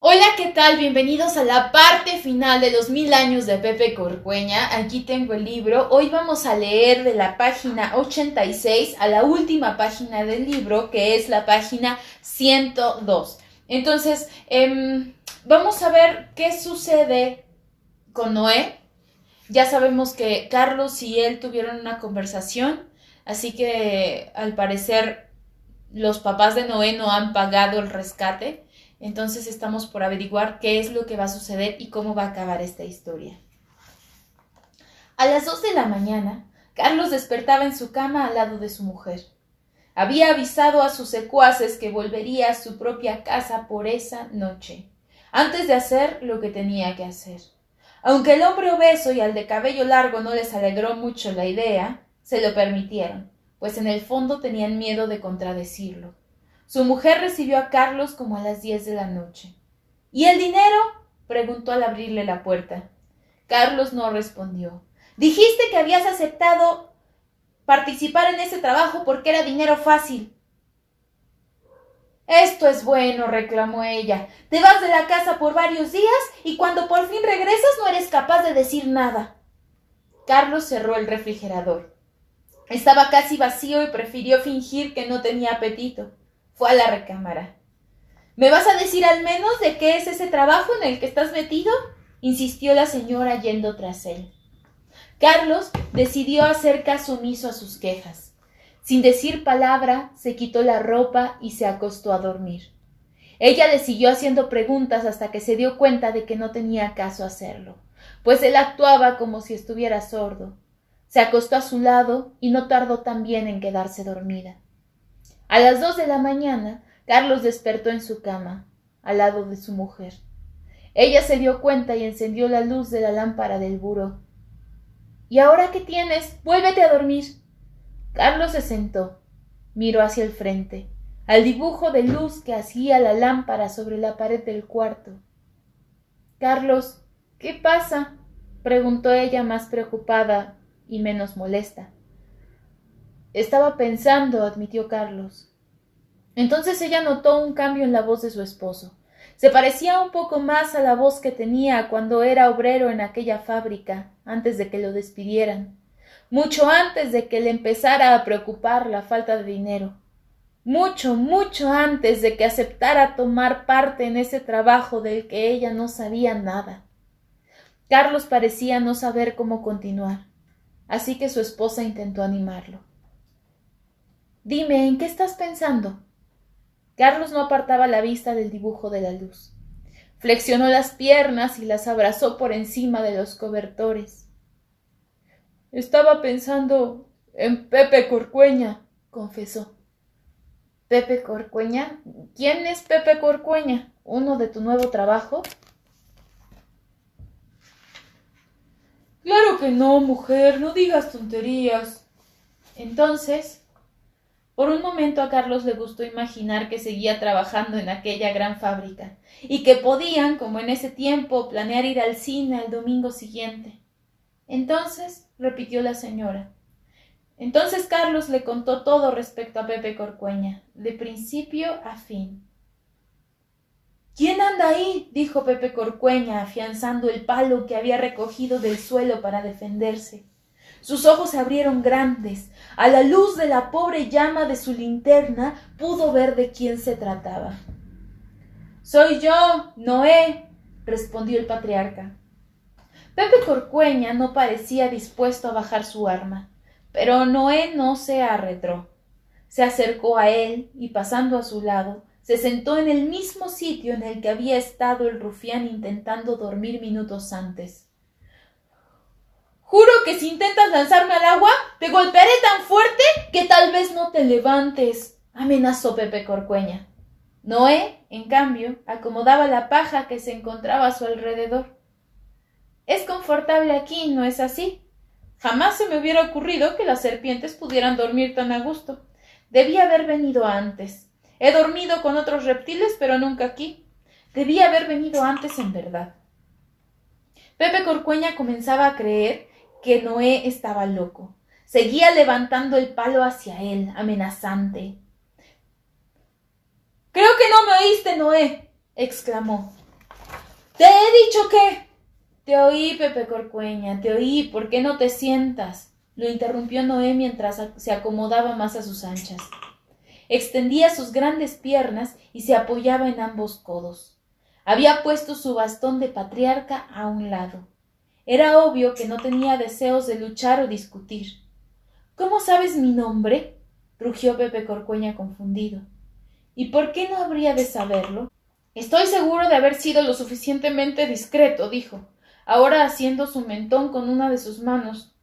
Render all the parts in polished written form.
Hola, ¿qué tal? Bienvenidos a la parte final de los 1000 años de Pepe Corcueña. Aquí tengo el libro. Hoy vamos a leer de la página 86 a la última página del libro, que es la página 102. Entonces, vamos a ver qué sucede con Noé. Ya sabemos que Carlos y él tuvieron una conversación, así que al parecer los papás de Noé no han pagado el rescate. Entonces estamos por averiguar qué es lo que va a suceder y cómo va a acabar esta historia. A las 2 de la mañana, Carlos despertaba en su cama al lado de su mujer. Había avisado a sus secuaces que volvería a su propia casa por esa noche, antes de hacer lo que tenía que hacer. Aunque el hombre obeso y al de cabello largo no les alegró mucho la idea, se lo permitieron, pues en el fondo tenían miedo de contradecirlo. Su mujer recibió a Carlos como a las 10 de la noche. ¿Y el dinero? Preguntó al abrirle la puerta. Carlos no respondió. Dijiste que habías aceptado participar en ese trabajo porque era dinero fácil. Esto es bueno, reclamó ella. Te vas de la casa por varios días y cuando por fin regresas no eres capaz de decir nada. Carlos cerró el refrigerador. Estaba casi vacío y prefirió fingir que no tenía apetito. Fue a la recámara. ¿Me vas a decir al menos de qué es ese trabajo en el que estás metido? Insistió la señora yendo tras él. Carlos decidió hacer caso omiso a sus quejas. Sin decir palabra, se quitó la ropa y se acostó a dormir. Ella le siguió haciendo preguntas hasta que se dio cuenta de que no tenía caso hacerlo, pues él actuaba como si estuviera sordo. Se acostó a su lado y no tardó también en quedarse dormida. A las 2 de la mañana, Carlos despertó en su cama, al lado de su mujer. Ella se dio cuenta y encendió la luz de la lámpara del buró. ¿Y ahora qué tienes? Vuélvete a dormir. Carlos se sentó, miró hacia el frente, al dibujo de luz que hacía la lámpara sobre la pared del cuarto. Carlos, ¿qué pasa? Preguntó ella más preocupada y menos molesta. Estaba pensando, admitió Carlos. Entonces ella notó un cambio en la voz de su esposo. Se parecía un poco más a la voz que tenía cuando era obrero en aquella fábrica, antes de que lo despidieran, mucho antes de que le empezara a preocupar la falta de dinero, mucho antes de que aceptara tomar parte en ese trabajo del que ella no sabía nada. Carlos parecía no saber cómo continuar, así que su esposa intentó animarlo. Dime, ¿en qué estás pensando? Carlos no apartaba la vista del dibujo de la luz. Flexionó las piernas y las abrazó por encima de los cobertores. Estaba pensando en Pepe Corcueña, confesó. ¿Pepe Corcueña? ¿Quién es Pepe Corcueña? ¿Uno de tu nuevo trabajo? Claro que no, mujer, no digas tonterías. Entonces, por un momento a Carlos le gustó imaginar que seguía trabajando en aquella gran fábrica y que podían, como en ese tiempo, planear ir al cine al domingo siguiente. Entonces, repitió la señora. Entonces Carlos le contó todo respecto a Pepe Corcueña, de principio a fin. ¿Quién anda ahí? Dijo Pepe Corcueña, afianzando el palo que había recogido del suelo para defenderse. Sus ojos se abrieron grandes. A la luz de la pobre llama de su linterna pudo ver de quién se trataba. Soy yo, Noé, respondió el patriarca. Pepe Corcueña no parecía dispuesto a bajar su arma, pero Noé no se arredró. Se acercó a él y, pasando a su lado, se sentó en el mismo sitio en el que había estado el rufián intentando dormir minutos antes. Juro que si intentas lanzarme al agua, te golpearé tan fuerte que tal vez no te levantes, amenazó Pepe Corcueña. Noé, en cambio, acomodaba la paja que se encontraba a su alrededor. Es confortable aquí, ¿no es así? Jamás se me hubiera ocurrido que las serpientes pudieran dormir tan a gusto. Debí haber venido antes. He dormido con otros reptiles, pero nunca aquí. Debí haber venido antes en verdad. Pepe Corcueña comenzaba a creer que Noé estaba loco. Seguía levantando el palo hacia él, amenazante. Creo que no me oíste, Noé, exclamó. ¡Te he dicho que! Te oí, Pepe Corcueña, te oí. ¿Por qué no te sientas? Lo interrumpió Noé mientras se acomodaba más a sus anchas. Extendía sus grandes piernas y se apoyaba en ambos codos. Había puesto su bastón de patriarca a un lado. Era obvio que no tenía deseos de luchar o discutir. ¿Cómo sabes mi nombre? Rugió Pepe Corcueña confundido. ¿Y por qué no habría de saberlo? Estoy seguro de haber sido lo suficientemente discreto, dijo, ahora haciendo su mentón con una de sus manos.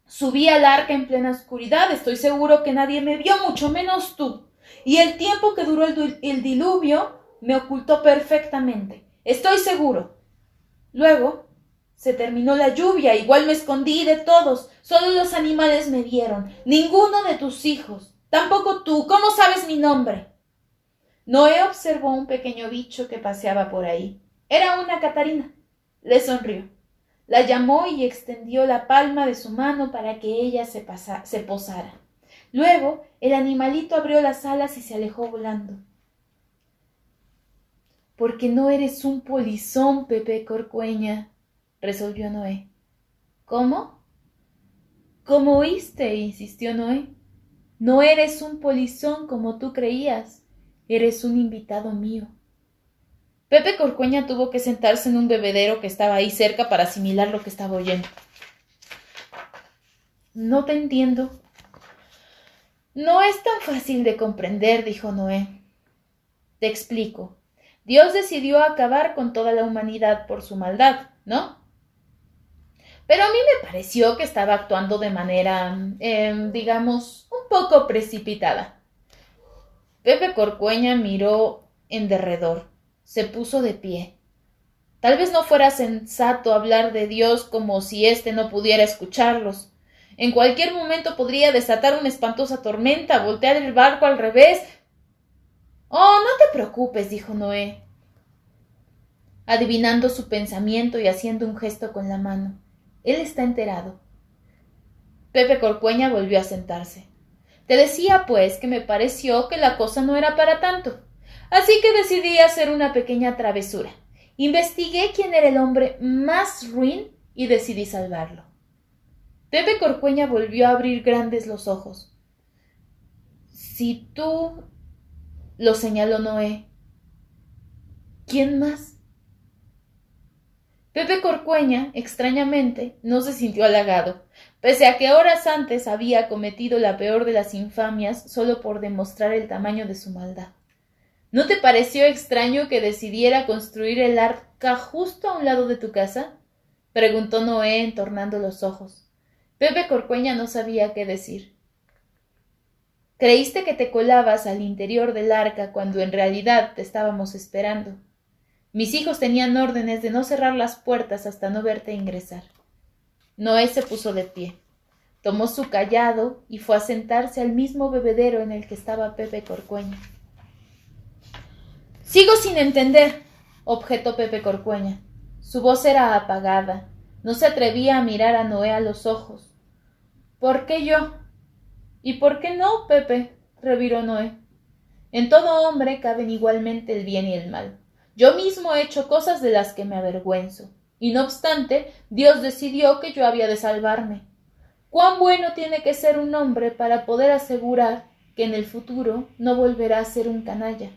Subí al arca en plena oscuridad, estoy seguro que nadie me vio, mucho menos tú. Y el tiempo que duró el diluvio me ocultó perfectamente. Estoy seguro. Luego se terminó la lluvia, igual me escondí de todos. Solo los animales me vieron. Ninguno de tus hijos. Tampoco tú. ¿Cómo sabes mi nombre? Noé observó un pequeño bicho que paseaba por ahí. Era una catarina. Le sonrió. La llamó y extendió la palma de su mano para que ella se posara. Luego el animalito abrió las alas y se alejó volando. Porque no eres un polizón, Pepe Corcueña, resolvió Noé. ¿Cómo? ¿Cómo oíste? Insistió Noé. No eres un polizón como tú creías. Eres un invitado mío. Pepe Corcueña tuvo que sentarse en un bebedero que estaba ahí cerca para asimilar lo que estaba oyendo. No te entiendo. No es tan fácil de comprender, dijo Noé. Te explico. Dios decidió acabar con toda la humanidad por su maldad, ¿no? Pero a mí me pareció que estaba actuando de manera, digamos, un poco precipitada. Pepe Corcueña miró en derredor. Se puso de pie. Tal vez no fuera sensato hablar de Dios como si éste no pudiera escucharlos. En cualquier momento podría desatar una espantosa tormenta, voltear el barco al revés. Oh, no te preocupes, dijo Noé, adivinando su pensamiento y haciendo un gesto con la mano. Él está enterado. Pepe Corcueña volvió a sentarse. Te decía, pues, que me pareció que la cosa no era para tanto. Así que decidí hacer una pequeña travesura. Investigué quién era el hombre más ruin y decidí salvarlo. Pepe Corcueña volvió a abrir grandes los ojos. Si tú... lo señaló Noé. ¿Quién más? Pepe Corcueña, extrañamente, no se sintió halagado, pese a que horas antes había cometido la peor de las infamias solo por demostrar el tamaño de su maldad. ¿No te pareció extraño que decidiera construir el arca justo a un lado de tu casa? Preguntó Noé, entornando los ojos. Pepe Corcueña no sabía qué decir. Creíste que te colabas al interior del arca cuando en realidad te estábamos esperando. Mis hijos tenían órdenes de no cerrar las puertas hasta no verte ingresar. Noé se puso de pie. Tomó su cayado y fue a sentarse al mismo bebedero en el que estaba Pepe Corcueña. Sigo sin entender, objetó Pepe Corcueña. Su voz era apagada. No se atrevía a mirar a Noé a los ojos. ¿Por qué yo? ¿Y por qué no, Pepe? Reviró Noé. En todo hombre caben igualmente el bien y el mal. Yo mismo he hecho cosas de las que me avergüenzo. Y no obstante, Dios decidió que yo había de salvarme. ¿Cuán bueno tiene que ser un hombre para poder asegurar que en el futuro no volverá a ser un canalla?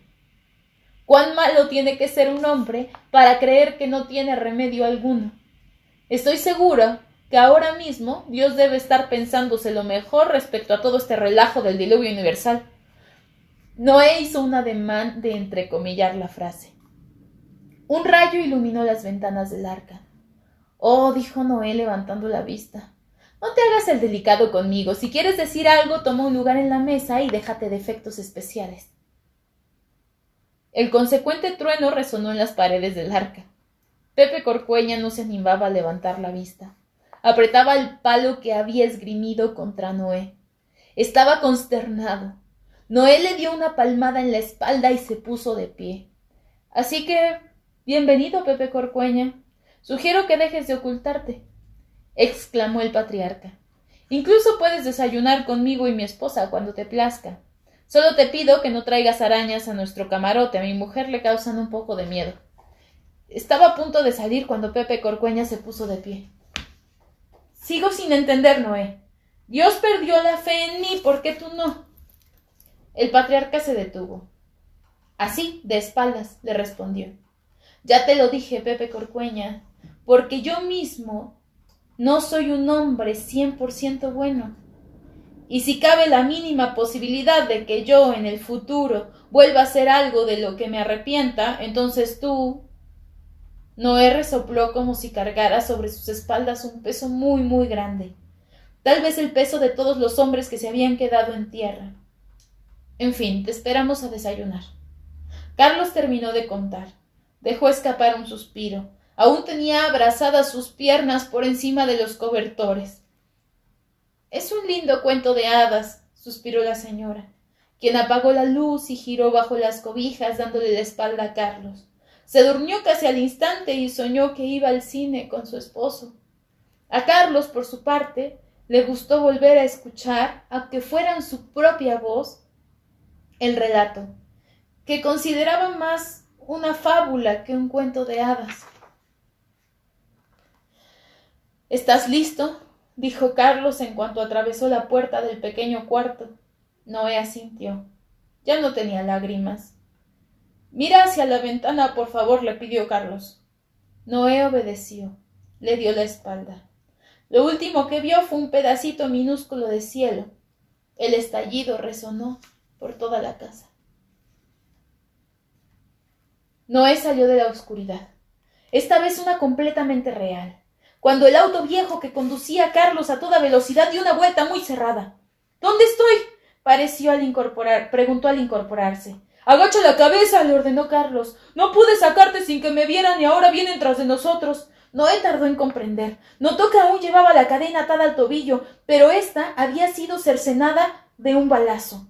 ¿Cuán malo tiene que ser un hombre para creer que no tiene remedio alguno? Estoy segura que ahora mismo Dios debe estar pensándose lo mejor respecto a todo este relajo del diluvio universal. Noé hizo un ademán de entrecomillar la frase. Un rayo iluminó las ventanas del arca. Oh, dijo Noé levantando la vista. No te hagas el delicado conmigo. Si quieres decir algo, toma un lugar en la mesa y déjate de efectos especiales. El consecuente trueno resonó en las paredes del arca. Pepe Corcueña no se animaba a levantar la vista. Apretaba el palo que había esgrimido contra Noé. Estaba consternado. Noé le dio una palmada en la espalda y se puso de pie. Así que, bienvenido, Pepe Corcueña. Sugiero que dejes de ocultarte, exclamó el patriarca. Incluso puedes desayunar conmigo y mi esposa cuando te plazca. Solo te pido que no traigas arañas a nuestro camarote. A mi mujer le causan un poco de miedo. Estaba a punto de salir cuando Pepe Corcueña se puso de pie. Sigo sin entender, Noé. Dios perdió la fe en mí, ¿por qué tú no? El patriarca se detuvo. Así, de espaldas, le respondió. Ya te lo dije, Pepe Corcueña, porque yo mismo no soy un hombre 100% bueno. Y si cabe la mínima posibilidad de que yo en el futuro vuelva a hacer algo de lo que me arrepienta, entonces tú... Noé resopló como si cargara sobre sus espaldas un peso muy, muy grande. Tal vez el peso de todos los hombres que se habían quedado en tierra. En fin, te esperamos a desayunar. Carlos terminó de contar. Dejó escapar un suspiro. Aún tenía abrazadas sus piernas por encima de los cobertores. Es un lindo cuento de hadas, suspiró la señora, quien apagó la luz y giró bajo las cobijas dándole la espalda a Carlos. Se durmió casi al instante y soñó que iba al cine con su esposo. A Carlos, por su parte, le gustó volver a escuchar, aunque fuera en su propia voz, el relato, que consideraba más una fábula que un cuento de hadas. ¿Estás listo?, dijo Carlos en cuanto atravesó la puerta del pequeño cuarto. Noé asintió. Ya no tenía lágrimas. Mira hacia la ventana, por favor, le pidió Carlos. Noé obedeció. Le dio la espalda. Lo último que vio fue un pedacito minúsculo de cielo. El estallido resonó por toda la casa. Noé salió de la oscuridad. Esta vez una completamente real. Cuando el auto viejo que conducía a Carlos a toda velocidad dio una vuelta muy cerrada. ¿Dónde estoy?, preguntó al incorporarse. Agacha la cabeza, le ordenó Carlos. No pude sacarte sin que me vieran y ahora vienen tras de nosotros. Noé tardó en comprender. Notó que aún llevaba la cadena atada al tobillo, pero ésta había sido cercenada de un balazo.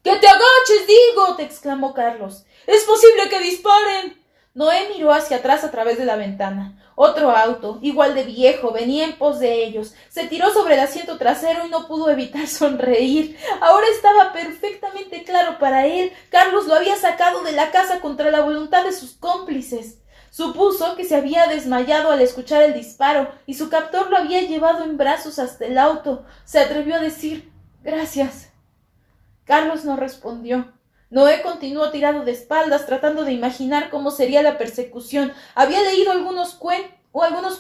—¡Que te agaches, digo! —te exclamó Carlos. —¡Es posible que disparen! Noé miró hacia atrás a través de la ventana. Otro auto, igual de viejo, venía en pos de ellos. Se tiró sobre el asiento trasero y no pudo evitar sonreír. Ahora estaba perfectamente claro para él. Carlos lo había sacado de la casa contra la voluntad de sus cómplices. Supuso que se había desmayado al escuchar el disparo y su captor lo había llevado en brazos hasta el auto. Se atrevió a decir «Gracias». Carlos no respondió. Noé continuó tirado de espaldas, tratando de imaginar cómo sería la persecución. Había leído algunos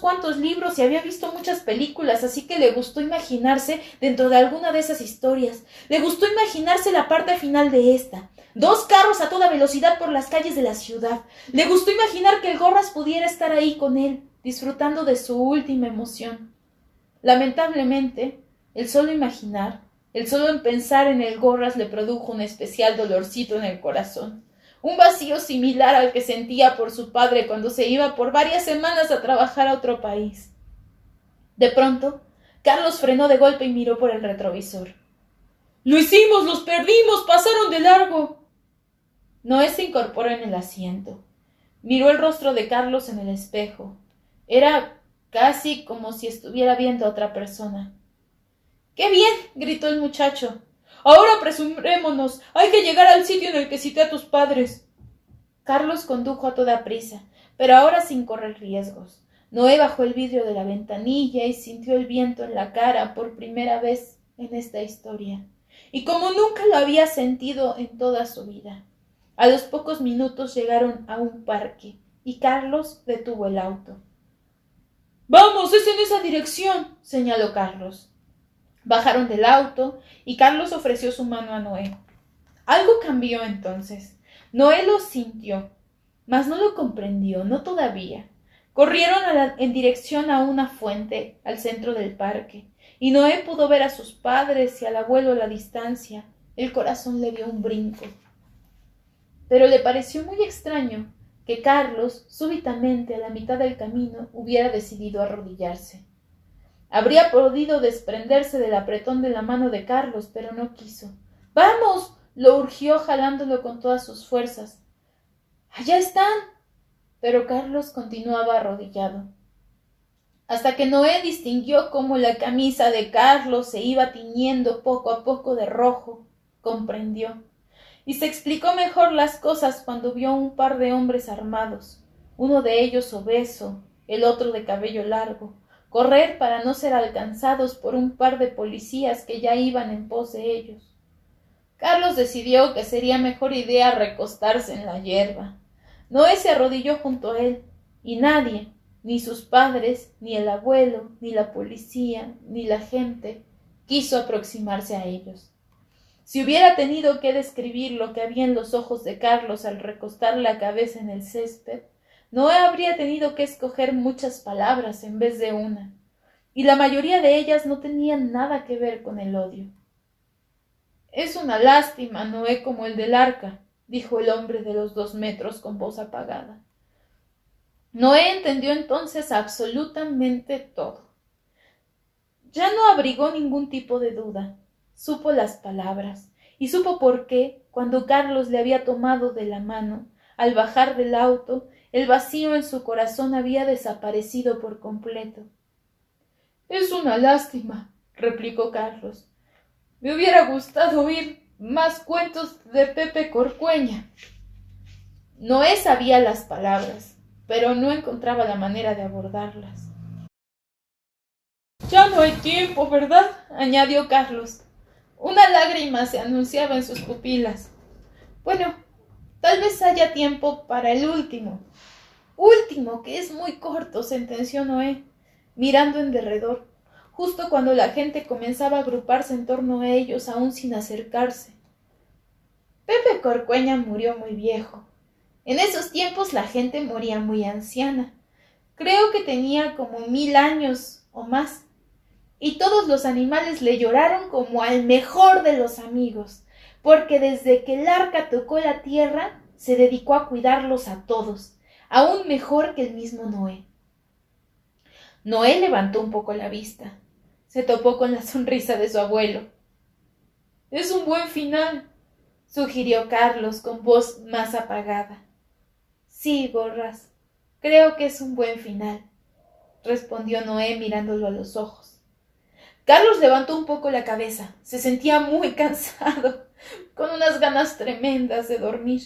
cuantos libros y había visto muchas películas, así que le gustó imaginarse dentro de alguna de esas historias. Le gustó imaginarse la parte final de esta. 2 carros a toda velocidad por las calles de la ciudad. Le gustó imaginar que el Gorras pudiera estar ahí con él, disfrutando de su última emoción. Lamentablemente, el solo en pensar en el Gorras le produjo un especial dolorcito en el corazón, un vacío similar al que sentía por su padre cuando se iba por varias semanas a trabajar a otro país. De pronto, Carlos frenó de golpe y miró por el retrovisor. —¡Lo hicimos! ¡Los perdimos! ¡Pasaron de largo! Noé se incorporó en el asiento. Miró el rostro de Carlos en el espejo. Era casi como si estuviera viendo a otra persona. —¡Qué bien! —gritó el muchacho. —Ahora apresurémonos. Hay que llegar al sitio en el que cité a tus padres. Carlos condujo a toda prisa, pero ahora sin correr riesgos. Noé bajó el vidrio de la ventanilla y sintió el viento en la cara por primera vez en esta historia, y como nunca lo había sentido en toda su vida. A los pocos minutos llegaron a un parque, y Carlos detuvo el auto. —¡Vamos, es en esa dirección! —señaló Carlos. Bajaron del auto y Carlos ofreció su mano a Noé. Algo cambió entonces. Noé lo sintió, mas no lo comprendió, no todavía. Corrieron en dirección a una fuente al centro del parque, y Noé pudo ver a sus padres y al abuelo a la distancia. El corazón le dio un brinco. Pero le pareció muy extraño que Carlos, súbitamente a la mitad del camino, hubiera decidido arrodillarse. Habría podido desprenderse del apretón de la mano de Carlos, pero no quiso. —¡Vamos! —lo urgió jalándolo con todas sus fuerzas. —¡Allá están! Pero Carlos continuaba arrodillado. Hasta que Noé distinguió cómo la camisa de Carlos se iba tiñendo poco a poco de rojo, comprendió. Y se explicó mejor las cosas cuando vio un par de hombres armados. uno de ellos obeso, el otro de cabello largo, correr para no ser alcanzados por un par de policías que ya iban en pos de ellos. Carlos decidió que sería mejor idea recostarse en la hierba. Noé se arrodilló junto a él, y nadie, ni sus padres, ni el abuelo, ni la policía, ni la gente, quiso aproximarse a ellos. Si hubiera tenido que describir lo que había en los ojos de Carlos al recostar la cabeza en el césped, Noé habría tenido que escoger muchas palabras en vez de una, y la mayoría de ellas no tenían nada que ver con el odio. «Es una lástima, Noé, como el del arca», dijo el hombre de los 2 metros con voz apagada. Noé entendió entonces absolutamente todo. Ya no abrigó ningún tipo de duda. Supo las palabras, y supo por qué, cuando Carlos le había tomado de la mano, al bajar del auto, el vacío en su corazón había desaparecido por completo. «Es una lástima», replicó Carlos. «Me hubiera gustado oír más cuentos de Pepe Corcueña». Noé sabía las palabras, pero no encontraba la manera de abordarlas. «Ya no hay tiempo, ¿verdad?», añadió Carlos. Una lágrima se anunciaba en sus pupilas. «Bueno, tal vez haya tiempo para el último». «Último, que es muy corto», sentenció Noé, mirando en derredor, justo cuando la gente comenzaba a agruparse en torno a ellos, aún sin acercarse. Pepe Corcueña murió muy viejo. En esos tiempos la gente moría muy anciana. Creo que tenía como 1000 años o más. Y todos los animales le lloraron como al mejor de los amigos, porque desde que el arca tocó la tierra, se dedicó a cuidarlos a todos, aún mejor que el mismo Noé. Noé levantó un poco la vista. Se topó con la sonrisa de su abuelo. «Es un buen final», sugirió Carlos con voz más apagada. «Sí, Gorras, creo que es un buen final», respondió Noé mirándolo a los ojos. Carlos levantó un poco la cabeza. Se sentía muy cansado, con unas ganas tremendas de dormir,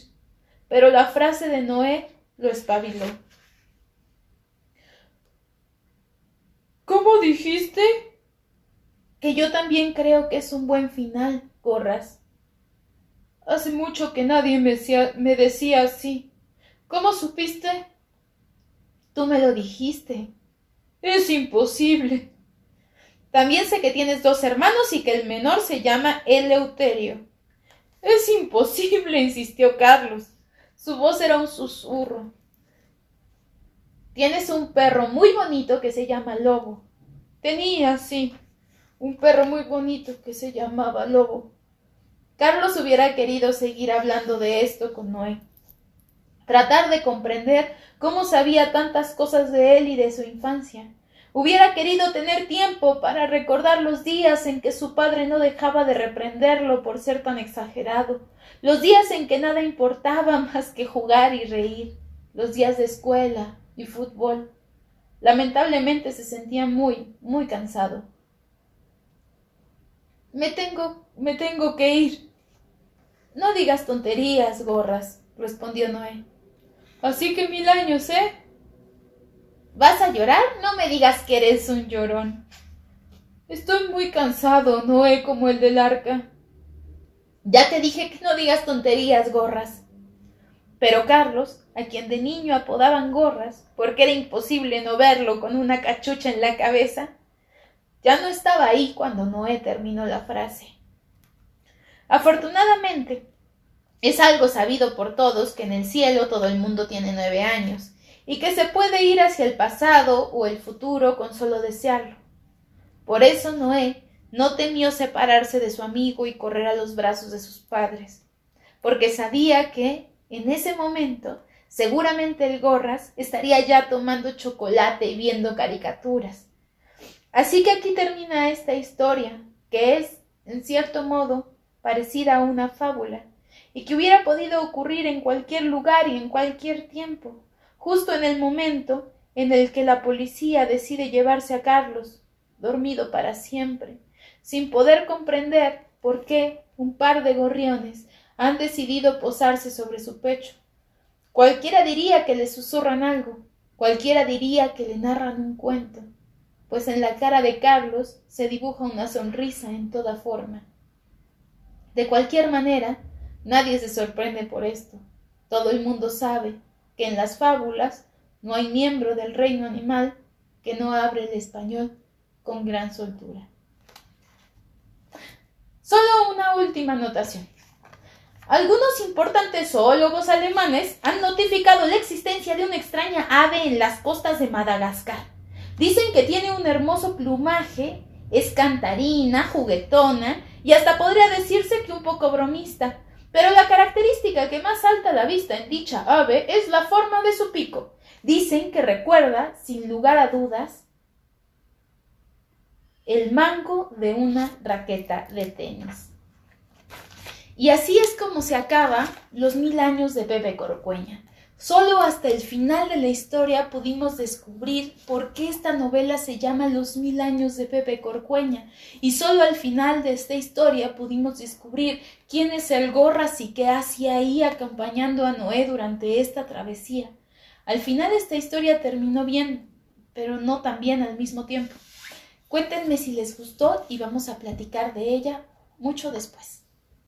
pero la frase de Noé lo espabiló. «¿Cómo dijiste?» «Que yo también creo que es un buen final, Gorras». «Hace mucho que nadie me decía así. ¿Cómo supiste?» «Tú me lo dijiste». «Es imposible». «También sé que tienes 2 hermanos y que el menor se llama Eleuterio». «Es imposible», insistió Carlos. Su voz era un susurro. «Tienes un perro muy bonito que se llama Lobo». «Tenía, sí, un perro muy bonito que se llamaba Lobo». Carlos hubiera querido seguir hablando de esto con Noé. Tratar de comprender cómo sabía tantas cosas de él y de su infancia. Hubiera querido tener tiempo para recordar los días en que su padre no dejaba de reprenderlo por ser tan exagerado, los días en que nada importaba más que jugar y reír, los días de escuela y fútbol. Lamentablemente se sentía muy, muy cansado. Me tengo que ir». «No digas tonterías, Gorras», respondió Noé. «Así que 1000 años, ¿eh?» «¿Vas a llorar? No me digas que eres un llorón». «Estoy muy cansado, Noé, como el del arca». «Ya te dije que no digas tonterías, Gorras». Pero Carlos, a quien de niño apodaban Gorras, porque era imposible no verlo con una cachucha en la cabeza, ya no estaba ahí cuando Noé terminó la frase. Afortunadamente, es algo sabido por todos que en el cielo todo el mundo tiene 9 años, y que se puede ir hacia el pasado o el futuro con solo desearlo. Por eso Noé no temió separarse de su amigo y correr a los brazos de sus padres, porque sabía que, en ese momento, seguramente el Gorras estaría ya tomando chocolate y viendo caricaturas. Así que aquí termina esta historia, que es, en cierto modo, parecida a una fábula, y que hubiera podido ocurrir en cualquier lugar y en cualquier tiempo, justo en el momento en el que la policía decide llevarse a Carlos, dormido para siempre, sin poder comprender por qué un par de gorriones han decidido posarse sobre su pecho, Cualquiera diría que le susurran algo, cualquiera diría que le narran un cuento, pues en la cara de Carlos se dibuja una sonrisa en toda forma. De cualquier manera, nadie se sorprende por esto. Todo el mundo sabe que en las fábulas no hay miembro del reino animal que no hable el español con gran soltura. Solo una última anotación. Algunos importantes zoólogos alemanes han notificado la existencia de una extraña ave en las costas de Madagascar. Dicen que tiene un hermoso plumaje, es cantarina, juguetona y hasta podría decirse que un poco bromista. Pero la característica que más salta a la vista en dicha ave es la forma de su pico. Dicen que recuerda, sin lugar a dudas, el mango de una raqueta de tenis. Y así es como se acaba los 1000 años de Pepe Corcueña. Solo hasta el final de la historia pudimos descubrir por qué esta novela se llama Los 1000 años de Pepe Corcueña. Y solo al final de esta historia pudimos descubrir quién es el Gorras y qué hacía ahí acompañando a Noé durante esta travesía. Al final esta historia terminó bien, pero no tan bien al mismo tiempo. Cuéntenme si les gustó y vamos a platicar de ella mucho después.